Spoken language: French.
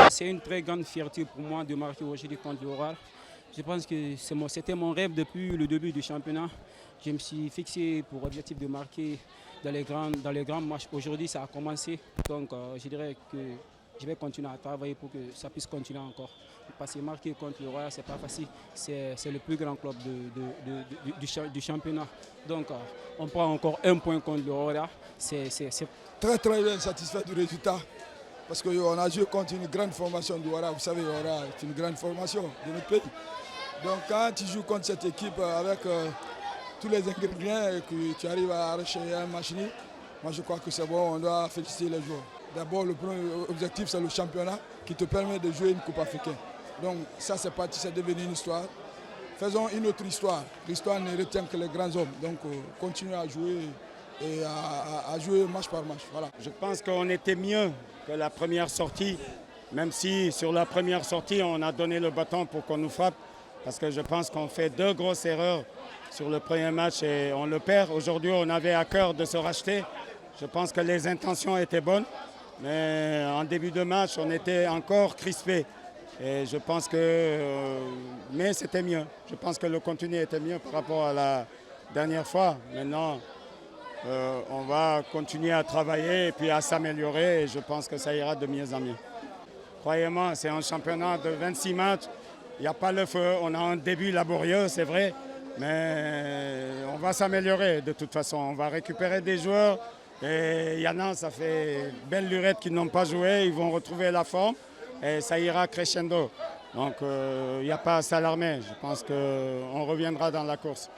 C'est une très grande fierté pour moi de marquer aujourd'hui contre l'Oral. Je pense que c'était mon rêve depuis le début du championnat. Je me suis fixé pour objectif de marquer dans les grands matchs. Aujourd'hui, ça a commencé. Donc, je dirais que je vais continuer à travailler pour que ça puisse continuer encore. Parce que marquer contre l'Oral, ce n'est pas facile. C'est le plus grand club du championnat. Donc, on prend encore un point contre l'Oral. C'est très bien satisfait du résultat. Parce qu'on a joué contre une grande formation du Ouara. Vous savez, Ouara est une grande formation de notre pays. Donc quand tu joues contre cette équipe avec tous les ingrédients et que tu arrives à arracher un match nul, moi je crois que c'est bon, on doit féliciter les joueurs. D'abord, le premier objectif, c'est le championnat qui te permet de jouer une coupe africaine. Donc ça, c'est parti, c'est devenu une histoire. Faisons une autre histoire. L'histoire ne retient que les grands hommes. Donc continuez à jouer et à jouer match par match. Voilà. Je pense qu'on était mieux que la première sortie, même si sur la première sortie, on a donné le bâton pour qu'on nous frappe, parce que je pense qu'on fait deux grosses erreurs sur le premier match et on le perd. Aujourd'hui, on avait à cœur de se racheter. Je pense que les intentions étaient bonnes, mais en début de match, on était encore crispé. Et je pense que... mais c'était mieux. Je pense que le contenu était mieux par rapport à la dernière fois. Maintenant, on va continuer à travailler et puis à s'améliorer et je pense que ça ira de mieux en mieux. Croyez-moi, c'est un championnat de 26 matchs. Il n'y a pas le feu. On a un début laborieux, c'est vrai, mais on va s'améliorer de toute façon. On va récupérer des joueurs et il y en a, ça fait belle lurette qui n'ont pas joué. Ils vont retrouver la forme et ça ira crescendo. Donc il n'y a pas à s'alarmer. Je pense qu'on reviendra dans la course.